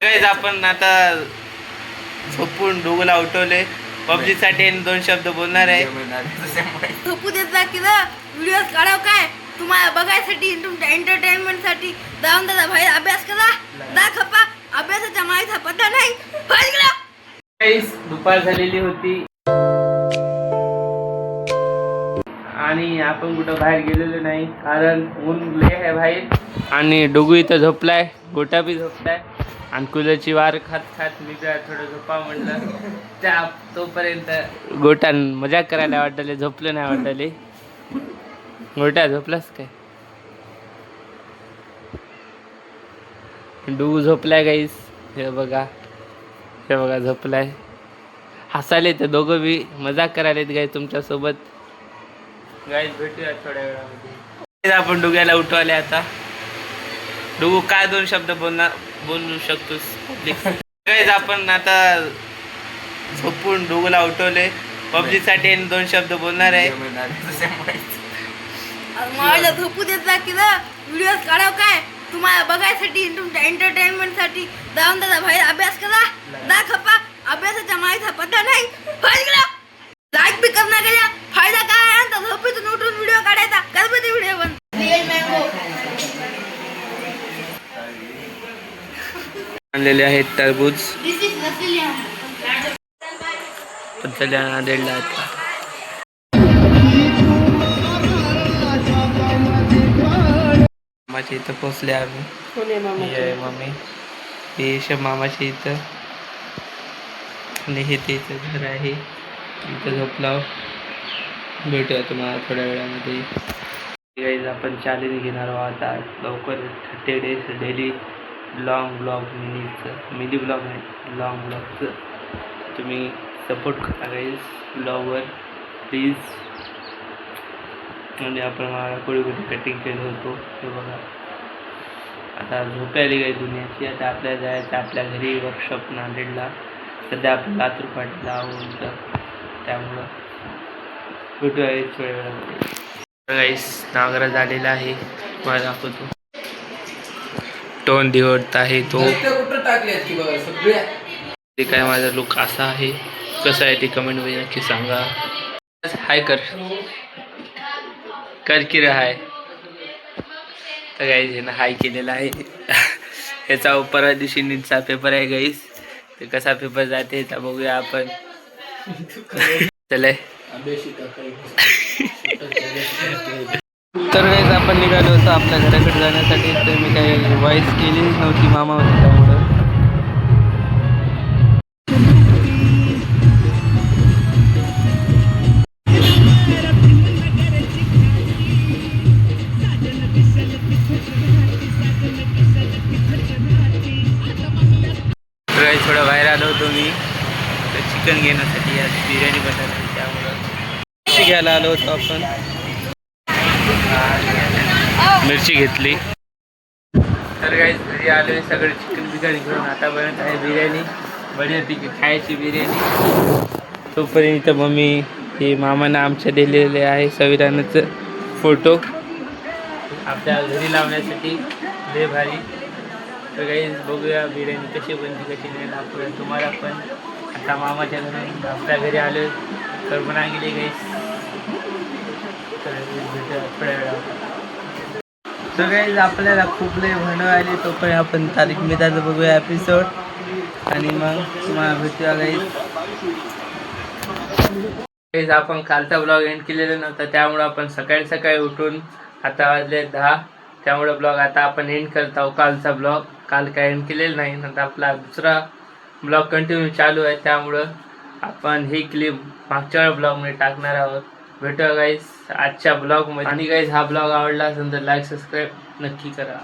Guys आपण आता झोपून डोगूला उठवले. पबजी साठी 2 शब्द बोलणार आहे. झोपू देत जा की व्हिडिओ काढाव काय तुम्हाला बघायसाठी तुमच्या एंटरटेनमेंट साठी जाऊन दादा बाहेर अभ्यास करा. दा खपा अभ्यासाच्या माहिती पत्ता नाही. गाईज दुपार झालेली होती आणि आपण कुठं बाहेर गेलेलो नाही कारण ऊन लय आहे बाहेर. आणि डोगू इथं झोपलाय, गोटा बी झोपलाय आणि कूलरची वार खात खात मी काय थोडं झोपा म्हटलं. त्या तोपर्यंत गोटा मजाक करायला वाटले, झोपलं नाही वाटले. गोटा झोपलास काय? डोगू झोपलाय गाईस. हे बघा झोपलाय. हसाले तर दोघं बी मजाक करायलेत गाईस तुमच्यासोबत. गाईस भेटूया थोड्या वेळामध्ये. आपण डोग्याला उठवले आता. डोगू काय 2 शब्द बोलू शकतोस पब्लिक? गाईस आपण आता झोपून डोगूला उठवले. पबजी साठी 2 शब्द बोलणार आहे. मला झोपू देत जा की व्हिडिओ काढाव काय तुम्हाला बघायसाठी तुमच्या एंटरटेनमेंट साठी जाऊन दादा बाहेर अभ्यास करा. दा खपा अभ्यासाच्या माहिती पत्ता नाही. लाईक बी करणार गेल्या फायदा काय आहे तर झोपेतून उठून व्हिडिओ काढायचा. गणपती व्हिडिओ बन आणलेले आहेत टरबूज. नांदेडला आता मामाच्या इथं पोचले आम्ही. मम्मी हे मामाच्या इथं आणि हे त्याचं घर आहे. इथं झोपला. भेटूया तुम्हाला थोड्या वेळामध्ये. गाईज आपण चॅलेंज घेणार आहोत आता लवकर 30 days daily long blog mini blog नाही लॉंग ब्लॉगचं. तुम्ही सपोर्ट करा गाईज ब्लॉगवर प्लीज. म्हणजे आपण मला कुठे कटिंग केलं होतो हे बघा. आता झोपायला काही दुनियाची. आता आपल्याला जायचं आपल्या घरी वर्कशॉप नांदेडला. सध्या आपण लातूर पाटीला आहोत त्यामुळं भेटूया थोड्या वेळामध्ये. गाईस नागरा झालेला आहे. मला दाखवतो. टोन दिवडत आहे तो. ते काय माझा लुक असा आहे. कसं आहे ते कमेंटमध्ये नक्की सांगा. हाय कर की रे हाय. तर गाईज ह्यानं हाय केलेला आहे. ह्याचा परवा दिवशी नीटचा पेपर आहे गाईस. ते कसा पेपर जाते ह्याचा बघूया आपण. चले तर गाईज आपण निघालो होतो आपल्या घराकडे जाण्यासाठी. तर मी काही वॉइस केलीच नव्हती, मामा होती त्यामुळं. थोडं बाहेर आलो होतो मी चिकन घेण्यासाठी. आज बिर्याणी बनवली त्यामुळं मिरची घ्यायला आलो होतो आपण. मिरची घेतली. तर काही घरी आलो सगळं चिकन बिर्याणी घेऊन. आता बनत आहे बिर्याणी. बढियापैकी खायची बिर्याणी. तोपर्यंत इथं मम्मी हे मामानं आमच्या दिलेले आहे संविधानाचं फोटो आपल्या घरी लावण्यासाठी. लय भारी. तर काही बघूया बिर्याणी कशी बनते कशी नाही दाखवूया तुम्हाला पण. आता मामाच्या घरून आपल्या घरी आलो तर बना गेली गाईस. तर भेटूया थोड्या वेळा. तर गाईज आपल्याला खूप लय भणं आली. तोपर्यंत आपण तारीख मित्राचं बघूया एपिसोड आणि मग तुम्हाला भेटूया गाईज. गाईज आपण कालचा ब्लॉग एंड केलेला नव्हता त्यामुळं आपण सकाळी सकाळी उठून आता वाजले 10. त्यामुळं ब्लॉग आता आपण एंड करत आहोत. कालचा ब्लॉग काल काय एंड केलेला नाही. नंतर आपला दुसरा ब्लॉग कंटिन्यू चालू आहे त्यामुळं आपण ही क्लिप मागच्या ब्लॉगमध्ये टाकणार आहोत. भेटूया गाईज आजच्या ब्लॉगमध्ये. आणि गाईज हा ब्लॉग आवडला असेल तर लाईक सबस्क्राईब नक्की करा.